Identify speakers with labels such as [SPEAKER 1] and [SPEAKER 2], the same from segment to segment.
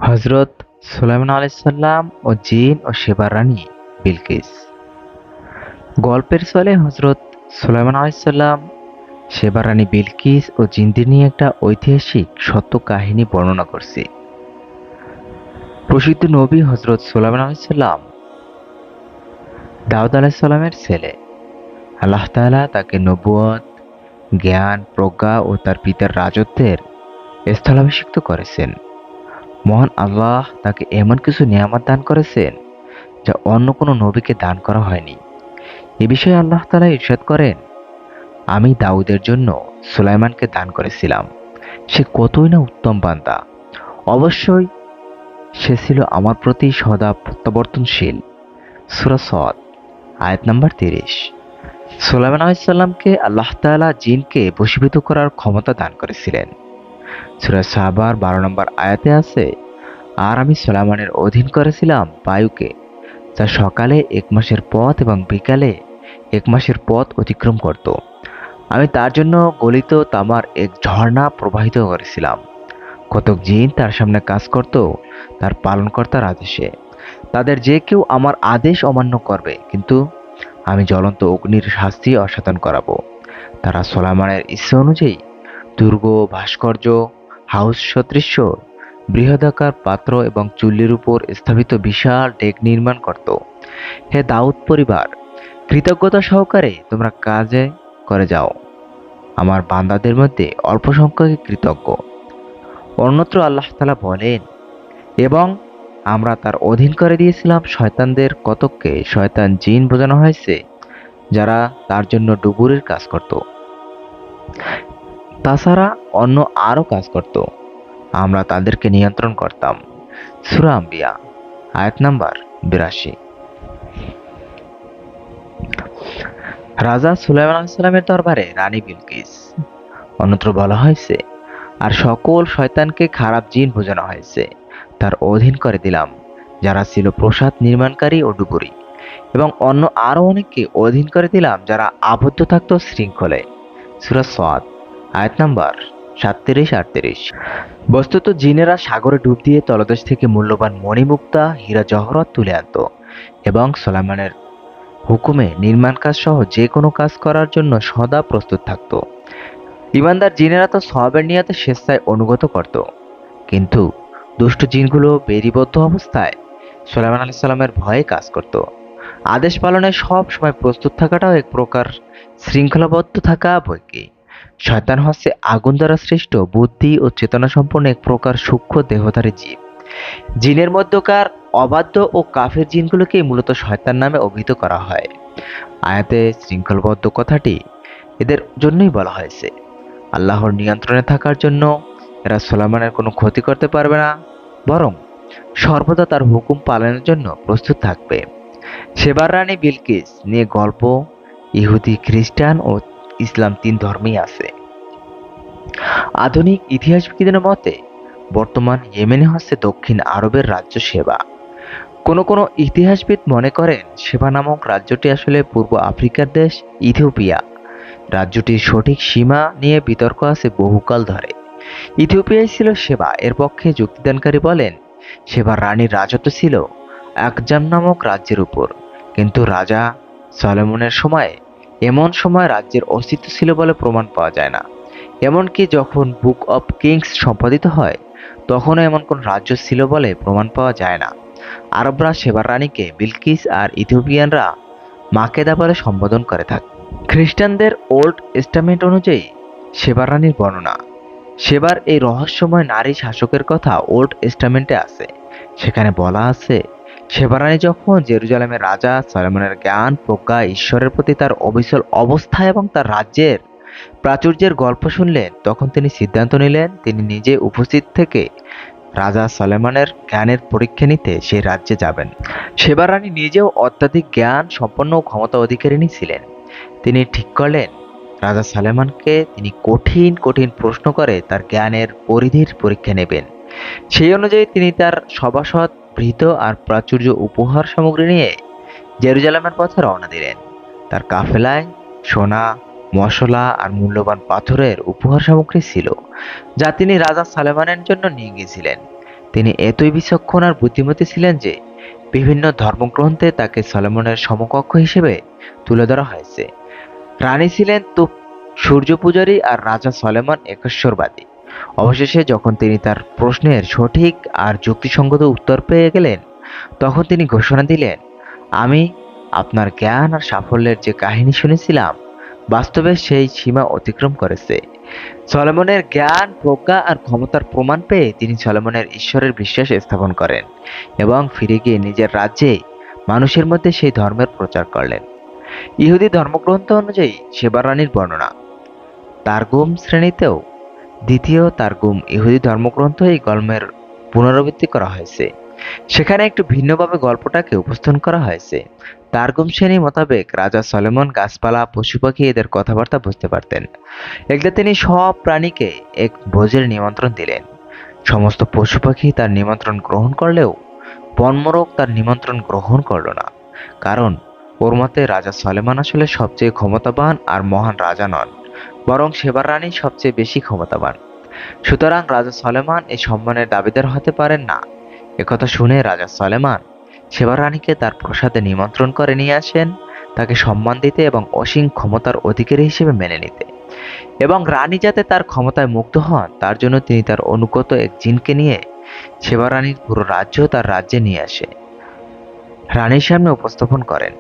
[SPEAKER 1] হযরত সুলাইমান আলাইহিস সালাম ও জিন ও সেবার রানী বিলকিস। গল্পের ছলে হযরত সুলাইমান আলাইহিস সালাম, সেবার রানী বিলকিস ও জিনদের নিয়ে একটা ঐতিহাসিক সত্য কাহিনী বর্ণনা করছি। প্রসিদ্ধ নবী হযরত সুলাইমান আলাইহিস সালাম দাউদ আলাইহিস সালামের ছেলে। আল্লাহ তাআলা তাকে নবুয়ত, জ্ঞান, প্রজ্ঞা ও তার পিতার রাজত্বের স্থলাভিষিক্ত করেছেন। মহান আল্লাহ তাকে এমন কিছু নিয়ামত দান করেছেন যা অন্য কোনো নবীকে দান করা হয়নি। এ বিষয়ে আল্লাহ তাআলা ইরশাদ করেন, আমি দাউদের জন্য সুলাইমানকে দান করেছিলাম। সে কতই না উত্তম বান্দা। অবশ্যই সে ছিল আমার প্রতি সদা প্রত্যাবর্তনশীল। সূরা সদ, আয়াত নাম্বার ৩০। সুলাইমান আলাইহিস সালামকে আল্লাহ তাআলা জিনকে বশীভূত করার ক্ষমতা দান করেছিলেন। সূরা সাবার ১২ নম্বর আয়াতে আছে, আর আমি সুলাইমানের অধীন করেছিলাম বায়ুকে, যা সকালে ১ মাসের পথ এবং বিকালে ১ মাসের পথ অতিক্রম করত। আমি তার জন্য গলিত তামার এক ঝর্ণা প্রবাহিত করেছিলাম। কতক জিন তার সামনে কাজ করত তার পালনকর্তার আদেশে। তাদের যে কেউ আমার আদেশ অমান্য করবে, কিন্তু আমি জ্বলন্ত অগ্নির শাস্তি অসাধন করাবো। তারা সুলাইমানের ইচ্ছা অনুযায়ী দুর্গ, ভাস্কর্য, হাউস সদৃশ্য বৃহদাকার পাত্র এবং চুল্লির উপর স্থাপিত বিশাল ডেক নির্মাণ করত। হে দাউদ পরিবার, কৃতজ্ঞতা সহকারে তোমরা কাজে করে যাও। আমার বান্দাদের মধ্যে অল্প সংখ্যকই কৃতজ্ঞ। অন্যত্র আল্লাহ তাআলা বলেন, এবং আমরা তার অধীন করে দিয়েছিলাম শয়তানদের কতককে। শয়তান জিন বোঝানো হয়েছে যারা তার জন্য ডুবুরির কাজ করত। তাছাড়া অন্য আরও কাজ করত। আমরা তাদেরকে নিয়ন্ত্রণ করতাম। সূরা আম্বিয়া, আয়াত নাম্বার ৮২। রাজা সুলাইমান আলাইহিস সালামের দরবারে রানী বিলকিস। অন্যত্র বলা হয়েছে, আর সকল শয়তানকে খারাপ জিন বোঝানো হয়েছে। তার অধীন করে দিলাম, যারা ছিল প্রসাদ নির্মাণকারী ও ডুবুরি, এবং অন্য আরো অনেককে অধীন করে দিলাম যারা আবদ্ধ থাকত শৃঙ্খলে। সূরা সদ, আয়াত নাম্বার ৩৭-৩৮। বস্তুত জিনেরা সাগরে ডুব দিয়ে তলদেশ থেকে মূল্যবান মণিমুক্তা, হীরা জহরত তুলে আনত এবং সুলাইমানের হুকুমে নির্মাণ কাজ সহ যে কোনো কাজ করার জন্য সদা প্রস্তুত থাকত। ঈমানদার জিনেরা তো সওয়াবের নিয়তে স্বেচ্ছায় অনুগত করত, কিন্তু দুষ্ট জিনগুলো বেরিবদ্ধ অবস্থায় সুলাইমান আলাইহিস সালামের ভয়ে কাজ করত। আদেশ পালনে সব সময় প্রস্তুত থাকাটাও এক প্রকার শৃঙ্খলাবদ্ধ থাকা বৈকি। শয়তান হচ্ছে আগুন দ্বারা সৃষ্ট বুদ্ধি ও চেতনা সম্পন্ন এক প্রকার সূক্ষ্ম দেহধারী জীব। জিনের মধ্যকার অবাধ্য ও কাফের জিনগুলোকে মূলত শয়তান নামে অভিহিত করা হয়। আয়াতে শৃঙ্খলবদ্ধ কথাটি এদের জন্যই বলা হয়েছে। আল্লাহর নিয়ন্ত্রণে থাকার জন্য এরা সুলাইমানের কোনো ক্ষতি করতে পারবে না, বরং সর্বদা তার হুকুম পালনের জন্য প্রস্তুত থাকবে। সেবার রানী বিলকিস নিয়ে গল্প ইহুদি, খ্রিস্টান ও ইসলাম ৩ ধর্মেই আছে। আধুনিক ইতিহাসবিদদের মতে বর্তমান ইয়েমেনে হচ্ছে দক্ষিণ আরবের রাজ্য সেবা। কোনো ইতিহাসবিদ মনে করেন সেবা নামক রাজ্যটি আসলে পূর্ব আফ্রিকার দেশ ইথিওপিয়া। রাজ্যটির সঠিক সীমা নিয়ে বিতর্ক আছে বহুকাল ধরে। ইথিওপিয়ায় ছিল সেবা, এর পক্ষে যুক্তিদানকারী বলেন সেবার রানীর রাজত্ব ছিল আকজাম নামক রাজ্যের উপর, কিন্তু রাজা সলোমনের সময়ে এমন সময় রাজ্যের অস্তিত্ব ছিল বলে প্রমাণ পাওয়া যায় না। এমনকি যখন বুক অব কিংস সম্পাদিত হয়, তখনও এমন কোন রাজ্য ছিল বলে প্রমাণ পাওয়া যায় না। আরবরা সেবার রানীকে বিলকিস আর ইথিওপিয়ানরা মাকেদা বলে সম্বোধন করে থাকে। খ্রিস্টানদের ওল্ড টেস্টামেন্ট অনুযায়ী সেবার রানীর বর্ণনা, সেবার এই রহস্যময় নারী শাসকের কথা ওল্ড টেস্টামেন্টে আছে। সেখানে বলা আছে, সেবা রানী যখন জেরুজালেমের রাজা সলোমনের জ্ঞান, প্রজ্ঞা, ঈশ্বরের প্রতি তার অবিচল অবস্থা এবং তার রাজ্যের প্রাচুর্যের গল্প শুনলেন, তখন তিনি সিদ্ধান্ত নিলেন তিনি নিজে উপস্থিত থেকে রাজা সলোমনের জ্ঞানের পরীক্ষা নিতে সেই রাজ্যে যাবেন। সেবা রানী নিজেও অত্যাধিক জ্ঞান সম্পন্ন ও ক্ষমতা অধিকারিণী ছিলেন। তিনি ঠিক করলেন রাজা সলোমনকে তিনি কঠিন কঠিন প্রশ্ন করে তার জ্ঞানের পরিধির পরীক্ষা নেবেন। সেই অনুযায়ী তিনি তার সভাসদ, ভৃত্য আর প্রাচুর্য উপহার সামগ্রী নিয়ে জেরুজালেমের পথে রওনা দিলেন। তার কাফেলায় সোনা, মশলা আর মূল্যবান পাথরের উপহার সামগ্রী ছিল, যা তিনি রাজা সলোমনের জন্য নিয়ে গিয়েছিলেন। তিনি এতই বিচক্ষণ আর বুদ্ধিমতী ছিলেন যে বিভিন্ন ধর্মগ্রন্থে তাকে সলোমনের সমকক্ষ হিসেবে তুলে ধরা হয়েছে। রানী ছিলেন তো সূর্য পূজারী আর রাজা সলেমান একেশ্বরবাদী। অবশেষে যখন তিনি তার প্রশ্নের সঠিক আর যুক্তিসঙ্গত উত্তর পেয়ে গেলেন, তখন তিনি ঘোষণা দিলেন, আমি আপনার জ্ঞান আর সাফল্যের যে কাহিনী শুনেছিলাম, বাস্তবে সেই সীমা অতিক্রম করেছে। সলোমনের জ্ঞান, প্রজ্ঞা আর ক্ষমতার প্রমাণ পেয়ে তিনি সলোমনের ঈশ্বরের বিশ্বাস স্থাপন করেন এবং ফিরে গিয়ে নিজের রাজ্যে মানুষের মধ্যে সেই ধর্মের প্রচার করলেন। ইহুদি ধর্মগ্রন্থ অনুযায়ী সেবা রানীর বর্ণনা তারগুম শ্রেণীতেও দ্বিতীয় তারগুম ইহুদি ধর্মগ্রন্থ এই গল্পের পুনরাবৃত্তি করা হয়েছে। সেখানে একটু ভিন্নভাবে গল্পটাকে উপস্থাপন করা হয়েছে। তারগুম শ্রেণী মোতাবেক রাজা সলোমন গাছপালা, পশু পাখি এদের কথাবার্তা বুঝতে পারতেন। একদা তিনি সব প্রাণীকে এক ভোজের নিমন্ত্রণ দিলেন। সমস্ত পশু পাখি তার নিমন্ত্রণ গ্রহণ করলেও বনমোরগ তার নিমন্ত্রণ গ্রহণ করল না। কারণ ওর মতে রাজা সলেমান আসলে সবচেয়ে ক্ষমতাবান আর মহান রাজা নন, বরং সেবার রানী সবচেয়ে বেশি ক্ষমতাবান। সুতরাং রাজা সলেমান এই সম্মানের দাবিদার হতে পারেন না। একথা শুনে রাজা সলেমান সেবার রানীকে তার প্রাসাদে নিমন্ত্রণ করে নিয়ে আসেন, তাকে সম্মান দিতে এবং অসীম ক্ষমতার অধিকারী হিসেবে মেনে নিতে। এবং রানী যাতে তার ক্ষমতায় মুগ্ধ হন তার জন্য তিনি তার অনুগত এক জিনকে নিয়ে সেবা রানীর পুরো রাজ্য তার রাজ্যে নিয়ে আসে রানীর সামনে উপস্থাপন করেন।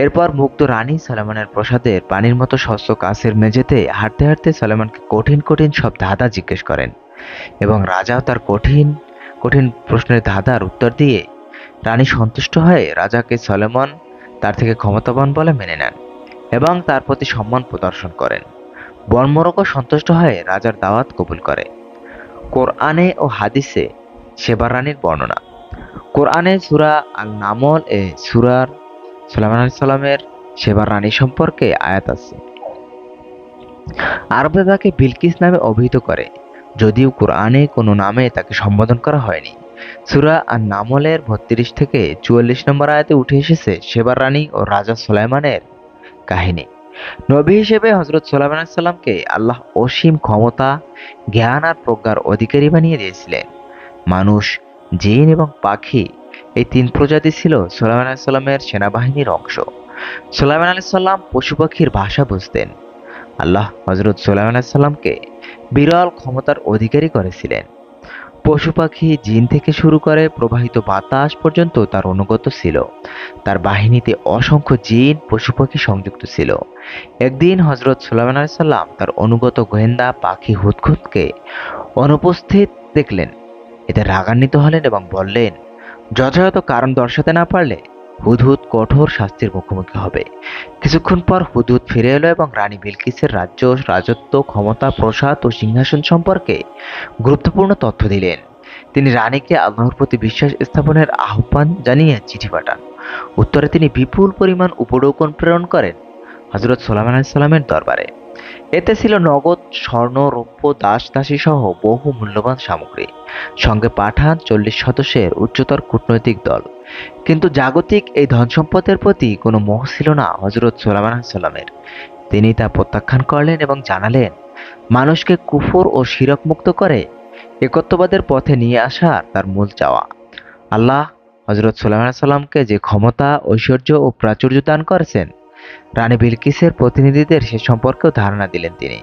[SPEAKER 1] এরপর মুগ্ধ রানী সলোমনের প্রাসাদের পানির মতো স্বচ্ছ কাঁচের মেঝেতে হাঁটতে হাঁটতে সলোমনকে কঠিন কঠিন সব ধাঁধা জিজ্ঞেস করেন এবং রাজাও তার কঠিন কঠিন প্রশ্নের ধাঁধার উত্তর দিয়ে রানী সন্তুষ্ট হয়ে রাজাকে সলোমন তার থেকে ক্ষমতাবান বলে মেনে নেন এবং তার প্রতি সম্মান প্রদর্শন করেন। বনমোরগও সন্তুষ্ট হয়ে রাজার দাওয়াত কবুল করে। কোরআনে ও হাদিসে সেবা রানীর বর্ণনা। কোরআনে সূরা আল নামল সূরার সুলাইমান আলাইহিস সালামের সেবা রানী সম্পর্কে আয়াত আছে। আরবরা তাকে বিলকিস নামে অভিহিত করে, যদিও কোরআনে কোনো নামে তাকে সম্বোধন করা হয়নি। সূরা আন-নামলের ৩২ থেকে ৪৪ নম্বর আয়াতে উঠে এসেছে সেবার রানী ও রাজা সুলাইমানের কাহিনী। নবী হিসেবে হযরত সুলাইমান আলাইহিস সালামকে আল্লাহ অসীম ক্ষমতা, জ্ঞান আর প্রজ্ঞার অধিকারী বানিয়ে দিয়েছিলেন। মানুষ, জিন এবং পাখি এই তিন প্রজাতি ছিল সুলাইমান আলাইহিস সালামের সেনাবাহিনীর অংশ। সুলাইমান আলাইহিস সালাম পশু পাখির ভাষা বুঝতেন। আল্লাহ হযরত সুলাইমান আলাইহিস সালামকে বিরল ক্ষমতার অধিকারী করেছিলেন। পশু পাখি, জিন থেকে শুরু করে প্রবাহিত বাতাস পর্যন্ত তার অনুগত ছিল। তার বাহিনীতে অসংখ্য জিন, পশু পাখি সংযুক্ত ছিল। একদিন হযরত সুলাইমান আলাইহিস সালাম তার অনুগত গোয়েন্দা পাখি হুদহুদকে অনুপস্থিত দেখলেন। এতে রাগান্বিত হলেন এবং বললেন, যথাযথ কারণ দর্শাতে না পারলে হুদহুদ কঠোর শাস্তির মুখোমুখি হবে। কিছুক্ষণ পর হুদহুদ ফিরে এলো এবং রানী বিলকিসের রাজ্য, রাজত্ব, ক্ষমতা, প্রসাদ ও সিংহাসন সম্পর্কে গুরুত্বপূর্ণ তথ্য দিলেন। তিনি রানীকে আল্লাহর প্রতি বিশ্বাস স্থাপনের আহ্বান জানিয়ে চিঠি পাঠান। উত্তরে তিনি বিপুল পরিমাণ উপঢৌকন প্রেরণ করেন হযরত সুলাইমান আলাইহিস সালামের দরবারে। এতে ছিল নগদ, স্বর্ণ, রৌপ্য, দাস দাসী সহ বহু মূল্যবান সামগ্রী। সঙ্গে পাঠান ৪০ সদস্যের উচ্চতর কূটনৈতিক দল। কিন্তু জাগতিক এই ধনসম্পদের প্রতি কোনো মোহ ছিল না হযরত সুলাইমান আলাইহিস সালামের। তিনি তা প্রত্যাখ্যান করলেন এবং জানালেন, মানুষকে কুফর ও শিরক মুক্ত করে একত্ববাদের পথে নিয়ে আসা তার মূল চাওয়া। আল্লাহ হযরত সুলাইমান আলাইহিস সালামকে যে ক্ষমতা, ঐশ্বর্য ও প্রাচুর্য দান করেছেন, রানী বিলকিসের প্রতিনিধিদের সে সম্পর্কেও ধারণা দিলেন তিনি।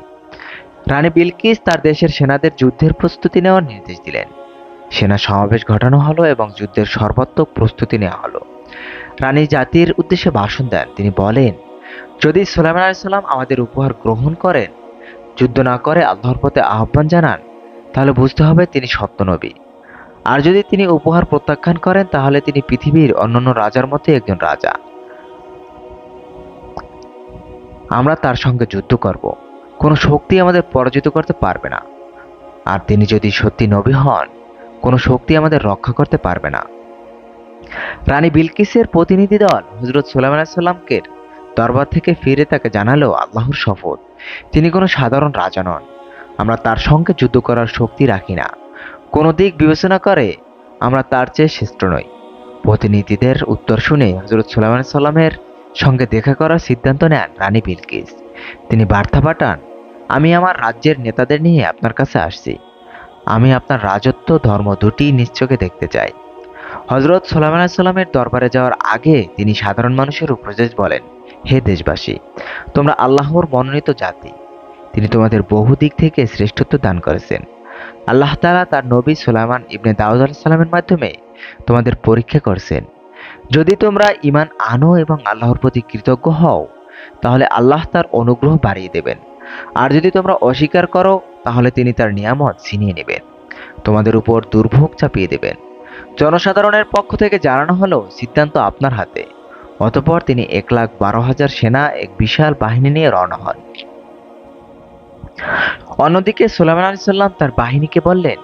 [SPEAKER 1] রানী বিলকিস তার দেশের সেনাদের যুদ্ধের প্রস্তুতি নেওয়ার নির্দেশ দিলেন। সেনা সমাবেশ ঘটানো হলো এবং যুদ্ধের সর্বাত্মক প্রস্তুতি নেওয়া হলো। রানী জাতির উদ্দেশ্যে ভাষণ দেন। তিনি বলেন, যদি সুলাইমান আলাইহিস সালাম আমাদের উপহার গ্রহণ করেন, যুদ্ধ না করে আল্লাহর পথে আহ্বান জানান, তাহলে বুঝতে হবে তিনি সত্য নবী। আর যদি তিনি উপহার প্রত্যাখ্যান করেন, তাহলে তিনি পৃথিবীর অন্যান্য রাজার মতো একজন রাজা। আমরা তার সঙ্গে যুদ্ধ করব। কোনো শক্তি আমাদের পরাজিত করতে পারবে না। আর তিনি যদি সত্যি নবী হন, কোনো শক্তি আমাদের রক্ষা করতে পারবে না। রানী বিলকিসের প্রতিনিধি দল হযরত সুলাইমান আলাইহিস সালামকে দরবার থেকে ফিরে তাকে জানালো, আল্লাহর শপথ, তিনি কোনো সাধারণ রাজা নন। আমরা তার সঙ্গে যুদ্ধ করার শক্তি রাখি না। কোনো দিক বিবেচনা করে আমরা তার চেয়ে শ্রেষ্ঠ নই। প্রতিনিধিদের উত্তর শুনে হযরত সুলাইমান আলাইহিস সালামের সঙ্গে দেখা করার সিদ্ধান্ত নেন রানী বিলকিস। তিনি বার্তা পাঠান, আমি আমার রাজ্যের নেতাদের নিয়ে আপনার কাছে আসছি। আমি আপনার রাজত্ব ধর্ম দুটি নিশ্চোখে দেখতে চাই। হযরত সুলাইমান আলাইহিস সালামের দরবারে যাওয়ার আগে তিনি সাধারণ মানুষের উপদেশ বলেন, হে দেশবাসী, তোমরা আল্লাহর মনোনীত জাতি। তিনি তোমাদের বহু দিক থেকে শ্রেষ্ঠত্ব দান করেছেন। আল্লাহ তাআলা তার নবী সুলাইমান ইবনে দাউদ আলাইহিস সালামের মাধ্যমে তোমাদের পরীক্ষা করছেন। যদি তোমরা ঈমান আনো এবং আল্লাহর প্রতি কৃতজ্ঞ হও, তাহলে আল্লাহ তার অনুগ্রহ বাড়িয়ে দেবেন। আর যদি তোমরা অস্বীকার করো, তাহলে তিনি তার নিয়ামত ছিনিয়ে নেবেন, তোমাদের উপর দুর্ভোগ চাপিয়ে দেবেন। জনসাধারণের পক্ষ থেকে জানানো হলো, সিদ্ধান্ত আপনার হাতে। অতঃপর তিনি 1,12,000 সেনা এক বিশাল বাহিনী নিয়ে রওনা হন। অন্যদিকে সুলাইমান আলাইহিস সালাম তার বাহিনীকে বললেন,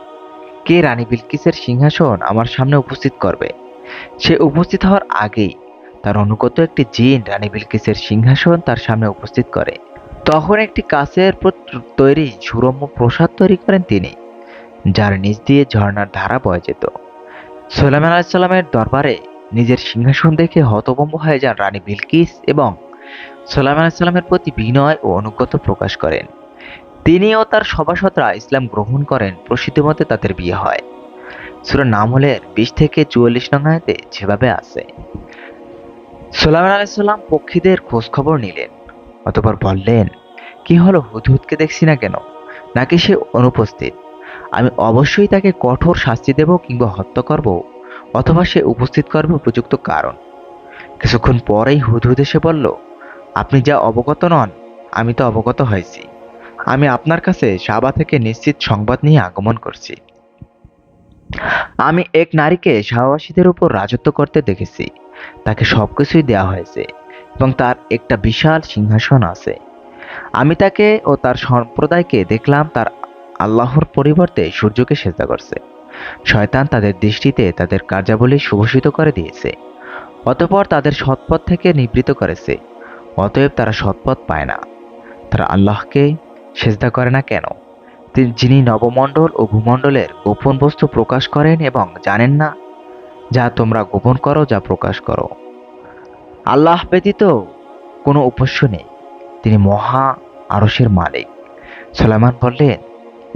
[SPEAKER 1] কে রানী বিলকিসের সিংহাসন আমার সামনে উপস্থিত করবে? সে উপস্থিত হওয়ার আগেই তার অনুগত একটি জিন রানী বিলকিসের সিংহাসন তার সামনে উপস্থিত করে। তখন একটি কাচের তৈরি সুরম্য প্রসাদ তৈরি করেন তিনি, যার নিচ দিয়ে ঝর্ণার ধারা বয়ে যেত। সুলাইমান আলাইহিস সালামের দরবারে নিজের সিংহাসন দেখে হতভম্ব হয়ে যান রানী বিলকিস এবং সুলাইমান আলাইহিস সালামের প্রতি বিনয় ও আনুগত্য প্রকাশ করেন। তিনি ও তার সভাসদরা ইসলাম গ্রহণ করেন। প্রসিদ্ধ মতে তাদের বিয়ে হয়। সূরা নামলের 20 থেকে 44 নং আয়াতে যেভাবে আছে। সুলাইমান আলাইহিস সালাম পক্ষীদের খোঁজ খবর নিলেন। অতঃপর বললেন, কি হলো, হুদহুদকে দেখছি না কেন? নাকি সে অনুপস্থিত? আমি অবশ্যই তাকে কঠোর শাস্তি দেব কিংবা হত্যা করব, অথবা সে উপস্থিত করবে উপযুক্ত কারণ। কিছুক্ষণ পরেই হুদহুদ এসে বলল, আপনি যা অবগত নন, আমি তো অবগত হয়েছি। আমি আপনার কাছে সাবা থেকে নিশ্চিত সংবাদ নিয়ে আগমন করছি। আমি এক নারীকে শাহবাসীদের উপর রাজত্ব করতে দেখেছি। তাকে সবকিছুই দেওয়া হয়েছে এবং তার একটা বিশাল সিংহাসন আছে। আমি তাকে ও তার সম্প্রদায়কে দেখলাম তার আল্লাহর পরিবর্তে সূর্যকে সেজদা করছে। শয়তান তাদের দৃষ্টিতে তাদের কার্যাবলী সুঘোষিত করে দিয়েছে, অতঃপর তাদের সৎপথ থেকে নিবৃত্ত করেছে। অতএব তারা সৎপথ পায় না। তারা আল্লাহকে সেজদা করে না কেন, যিনি নবমণ্ডল ও ভূমণ্ডলের গোপন বস্তু প্রকাশ করেন এবং জানেন না যা তোমরা গোপন করো, যা প্রকাশ করো। আল্লাহ ব্যতীত কোনো উপাস্য নেই। তিনি মহা আরশের মালিক। সুলাইমান বললেন,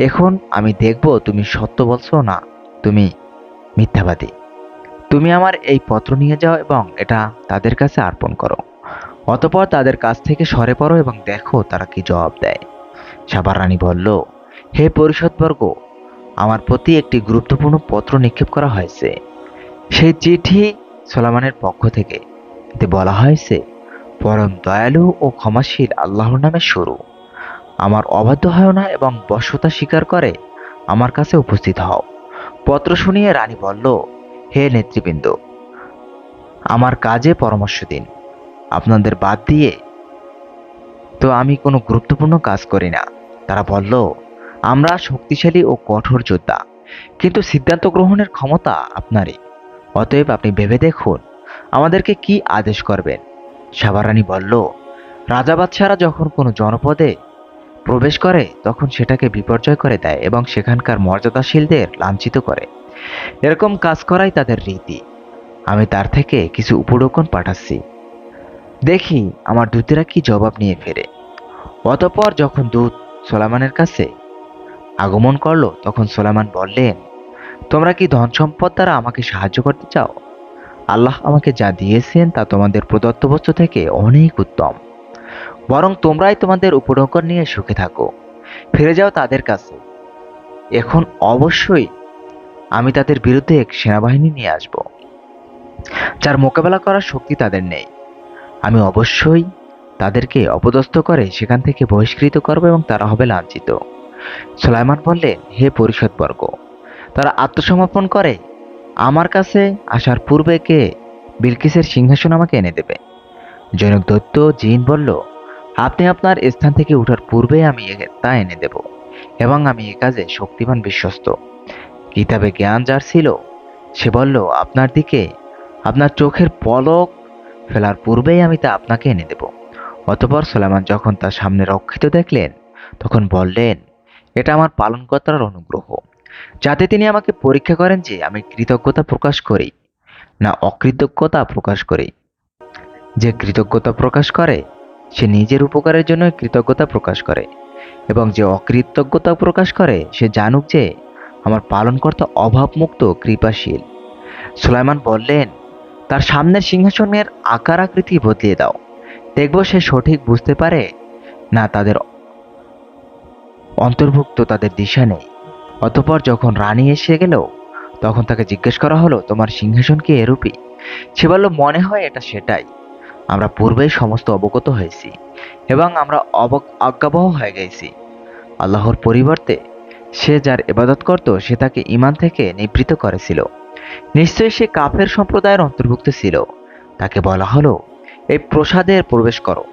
[SPEAKER 1] এখন আমি দেখব তুমি সত্য বলছো না তুমি মিথ্যাবাদী। তুমি আমার এই পত্র নিয়ে যাও এবং এটা তাদের কাছে অর্পণ করো। অতঃপর তাদের কাছ থেকে সরে পড়ো এবং দেখো তারা কি জবাব দেয়। সাবার রানী বলল, হে পরিষদবর্গ, আমার প্রতি একটি গুরুত্বপূর্ণ পত্র নিক্ষেপ করা হয়েছে। সেই চিঠি সুলাইমানের পক্ষ থেকে। এতে বলা হয়েছে, পরম দয়ালু ও ক্ষমাশীল আল্লাহর নামে শুরু। আমার অবাধ্য হয় না এবং বশ্যতা স্বীকার করে আমার কাছে উপস্থিত হও। পত্র শুনিয়ে রানী বলল, হে নেতৃবৃন্দ, আমার কাজে পরামর্শ দিন। আপনাদের বাদ দিয়ে তো আমি কোনো গুরুত্বপূর্ণ কাজ করি না। তারা বলল, আমরা শক্তিশালী ও কঠোর যোদ্ধা, কিন্তু সিদ্ধান্ত গ্রহণের ক্ষমতা আপনারই। অতএব আপনি ভেবে দেখুন আমাদেরকে কি আদেশ করবেন। সাবা রানী বলল, রাজা বাদশাহরা যখন কোনো জনপদে প্রবেশ করে তখন সেটাকে বিপর্যয় করে দেয় এবং সেখানকার মর্যাদাশীলদের লাঞ্ছিত করে। এরকম কাজ করাই তাদের রীতি। আমি তার থেকে কিছু উপঢৌকন পাঠাচ্ছি, দেখি আমার দূতেরা কি জবাব নিয়ে ফেরে। অতঃপর যখন দূত সুলাইমানের কাছে আগমন করলো, তখন সুলাইমান বললেন, তোমরা কি ধন সম্পদ দ্বারা আমাকে সাহায্য করতে চাও? আল্লাহ আমাকে যা দিয়েছেন তা তোমাদের প্রদত্ত বস্তু থেকে অনেক উত্তম। বরং তোমরাই তোমাদের উপঢৌকন নিয়ে সুখে থাকো, ফিরে যাও তাদের কাছে। এখন অবশ্যই আমি তাদের বিরুদ্ধে এক সেনাবাহিনী নিয়ে আসব, যার মোকাবেলা করার শক্তি তাদের নেই। আমি অবশ্যই তাদেরকে অপদস্থ করে সেখান থেকে বহিষ্কৃত করব এবং তারা হবে লাঞ্ছিত। সুলাইমান বললেন, হে পরিষদবর্গ, তারা আত্মসমর্পণ করে আমার কাছে আসার পূর্বে কে বিলকিসের সিংহাসন আমাকে এনে দেবে? জনক দৈত্য জিন বলল, আপনি আপনার স্থান থেকে ওঠার পূর্বে আমি তা এনে দেব এবং আমি এ কাজে শক্তিমান বিশ্বস্ত। কিতাবে জ্ঞান যার ছিল সে বলল, আপনার দিকে আপনার চোখের পলক ফেলার পূর্বেই আমি তা আপনাকে এনে দেব। অতঃপর সুলাইমান যখন তার সামনে রক্ষিত দেখলেন, তখন বললেন, এটা আমার পালনকর্তার অনুগ্রহ, যাতে তিনি আমাকে পরীক্ষা করেন যে আমি কৃতজ্ঞতা প্রকাশ করি না অকৃতজ্ঞতা প্রকাশ করি। যে কৃতজ্ঞতা প্রকাশ করে সে নিজের উপকারের জন্য কৃতজ্ঞতা প্রকাশ করে, এবং যে অকৃতজ্ঞতা প্রকাশ করে সে জানুক যে আমার পালনকর্তা অভাবমুক্ত কৃপাশীল। সুলাইমান বললেন, তার সামনের সিংহাসনের আকার আকৃতি বদলিয়ে দাও, দেখব সে সঠিক বুঝতে পারে না তাদের অন্তর্ভুক্ত তাদের দিশা নেই। অতঃপর যখন রানী এসে গেল তখন তাকে জিজ্ঞেস করা হলো, তোমার সিংহাসন কি এরূপই? সে বলল, মনে হয় এটা সেটাই। আমরা পূর্বেই সমস্ত অবগত হয়েছি এবং আমরা অজ্ঞাবহ হয়ে গেছি। আল্লাহর পরিবর্তে সে যার ইবাদত করত সে তাকে ঈমান থেকে নিবৃত্ত করেছিল। নিশ্চয়ই সে কাফের সম্প্রদায়ের অন্তর্ভুক্ত ছিল। তাকে বলা হলো, এই প্রসাদে প্রবেশ করো।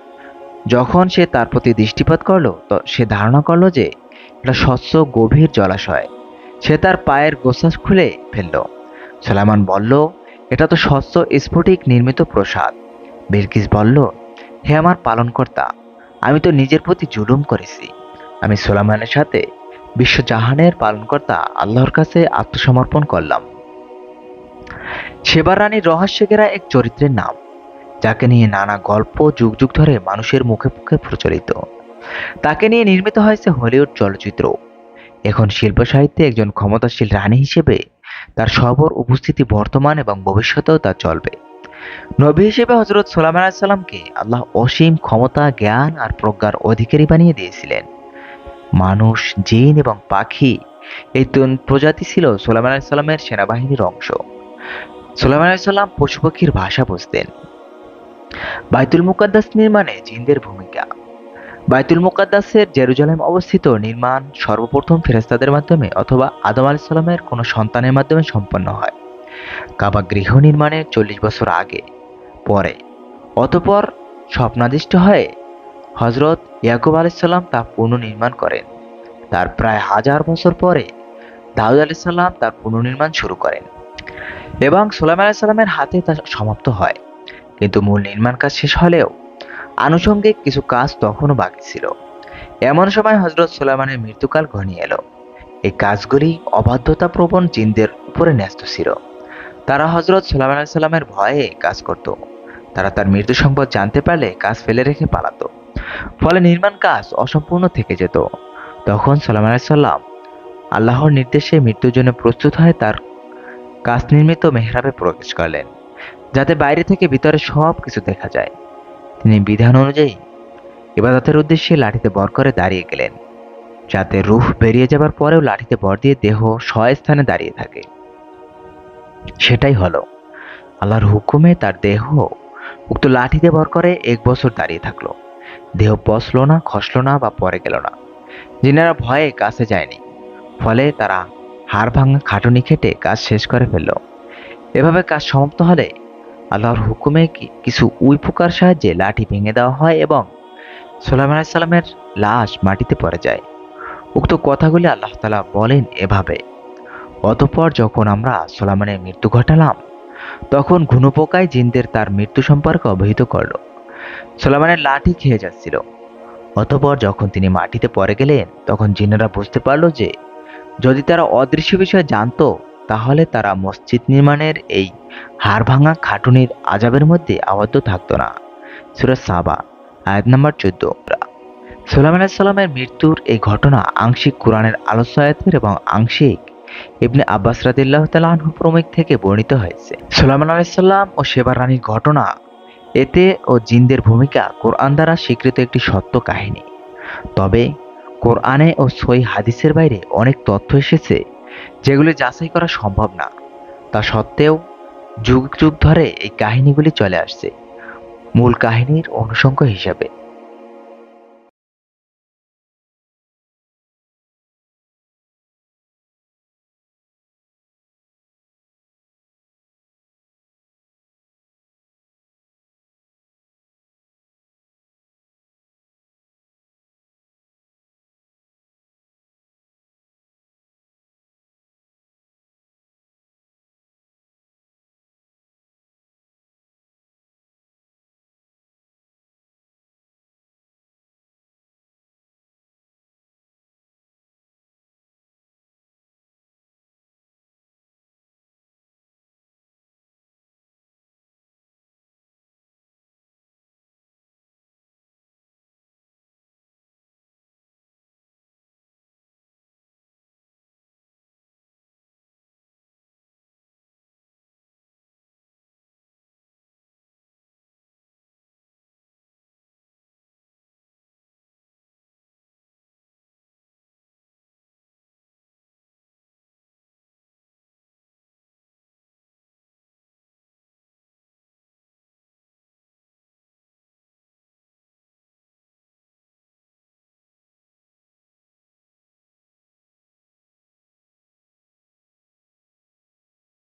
[SPEAKER 1] যখন সে তার প্রতি দৃষ্টিপাত করলো তো সে ধারণা করলো যে এটা স্বচ্ছ গভীর জলাশয়। সে তার পায়ের গোছাস খুলে ফেলল। সুলাইমান বলল, এটা তো স্বচ্ছ স্ফটিক নির্মিত প্রসাদ। বিলকিস বলল, হে আমার পালনকর্তা, আমি তো নিজের প্রতি জুলুম করেছি। আমি সুলাইমানের সাথে বিশ্বজাহানের পালনকর্তা আল্লাহর কাছে আত্মসমর্পণ করলাম। সেবা রানীর রহস্য ঘেরা এক চরিত্রের নাম, যাকে নিয়ে নানা গল্প যুগ যুগ ধরে মানুষের মুখে মুখে প্রচলিত। তাকে নিয়ে নির্মিত হয়েছে হলিউড চলচ্চিত্র। এখন শিল্প সাহিত্যে একজন ক্ষমতাশীল রানী হিসেবে তার সবর উপস্থিতি বর্তমান এবং ভবিষ্যতেও তা চলবে। নবী হিসেবে হজরত সুলাইমান আলাইহিস সালামকে আল্লাহ অসীম ক্ষমতা, জ্ঞান আর প্রজ্ঞার অধিকারী বানিয়ে দিয়েছিলেন। মানুষ, জিন এবং পাখি এই তিন প্রজাতি ছিল সুলাইমান আলাইহিস সালামের সেনাবাহিনীর অংশ। সুলাইমান আলাইহিস সালাম পশু পাখির ভাষা বুঝতেন। বাইতুল মুকাদ্দাস নির্মাণে জিনদের ভূমিকা। বাইতুল মুকাদ্দাসের জেরুজালেম অবস্থিত নির্মাণ সর্বপ্রথম ফেরেশতাদের মাধ্যমে অথবা আদম আলাইহিস সালামের কোনো সন্তানের মাধ্যমে সম্পন্ন হয়। কাবা গৃহ নির্মাণের 40 বছর আগে পরে। অতঃপর স্বপ্নাদিষ্ট হয়ে হজরত ইয়াকুব আলাইহিস সালাম তা পুনর্নির্মাণ করেন। তার প্রায় 1000 বছর পরে দাউদ আলাইহিস সালাম তার পুনর্নির্মাণ শুরু করেন এবং সুলাইমান আলাইহিস সালামের হাতে তা সমাপ্ত হয়। কিন্তু মূল নির্মাণ কাজ শেষ হলেও আনুষঙ্গিক কিছু কাজ তখনও বাকি ছিল। এমন সময় হজরত সুলাইমানের মৃত্যুকাল ঘনিয়ে এলো। এই কাজগুলি অবাধ্যতা প্রবণ জিনদের উপরে ন্যস্ত ছিল। তারা হজরত সুলাইমান আলাইহিস সালামের ভয়ে কাজ করত। তারা তার মৃত্যু সংবাদ জানতে পারলে কাজ ফেলে রেখে পালাতো। ফলে নির্মাণ কাজ অসম্পূর্ণ থেকে যেত। তখন সুলাইমান আলাইহিস সালাম আল্লাহর নির্দেশে মৃত্যুর জন্য প্রস্তুত হয়ে তার কাজ নির্মিত মেহরাবে প্রবেশ করলেন, যাতে বাইরে থেকে ভিতরে সব কিছু দেখা যায়। তিনি বিধান অনুযায়ী ইবাদতের উদ্দেশ্যে লাঠিতে বর করে দাঁড়িয়ে গেলেন, যাতে রূহ বেরিয়ে যাবার পরেও লাঠিতে বর দিয়ে দেহ স্থানে দাঁড়িয়ে থাকে। সেটাই হলো। আল্লাহর হুকুমে তার দেহ উক্ত লাঠিতে ভর করে 1 বছর দাঁড়িয়ে থাকলো। দেহ পচলো না, খসলো না বা পড়ে গেল না। জিনেরা ভয়ে কাছে যায়নি। ফলে তারা হাড় ভাঙা খাটুনি খেটে কাজ শেষ করে ফেলল। এভাবে কাজ সমাপ্ত হলে আল্লাহর হুকুমে কিছু উই পোকার সাহায্যে লাঠি ভেঙে দেওয়া হয় এবং সুলাইমান আলাইহিস সালামের লাশ মাটিতে পড়ে যায়। উক্ত কথাগুলি আল্লাহ তাআলা বলেন এভাবে, অতঃপর যখন আমরা সুলাইমানের মৃত্যু ঘটালাম তখন ঘুনোপোকায় জিনদের তার মৃত্যু সম্পর্কে অবহিত করল। সুলাইমানের লাঠি খেয়ে যাচ্ছিল। অতঃপর যখন তিনি মাটিতে পড়ে গেলেন তখন জিনেরা বুঝতে পারল যে যদি তারা অদৃশ্য বিষয় জানতো তাহলে তারা মসজিদ নির্মাণের এই হাড়ভাঙা খাটুনির আযাবের মধ্যে আবদ্ধ থাকতো না। সূরা সাবা আয়াত নম্বর 14। সুলাইমান আলাইহিস সালামের মৃত্যুর এই ঘটনা আংশিক কুরআনের আলোচ্য আয়াতের এবং আংশিক ইবনে আব্বাস রাদিয়াল্লাহু তাআলা আনহু প্রমুখ থেকে বর্ণিত হয়েছে। সুলাইমান আলাইহিস সালাম ও সেবা রানীর ঘটনা, এতে ও জিনদের ভূমিকা কোরআন দ্বারা স্বীকৃত একটি সত্য কাহিনী। তবে কোরআনে ও সহিহ হাদিসের বাইরে অনেক তথ্য এসেছে যেগুলি যাচাই করা সম্ভব না। তা সত্ত্বেও যুগ যুগ ধরে এই কাহিনীগুলি চলে আসছে মূল কাহিনীর অনুষঙ্গ হিসাবে।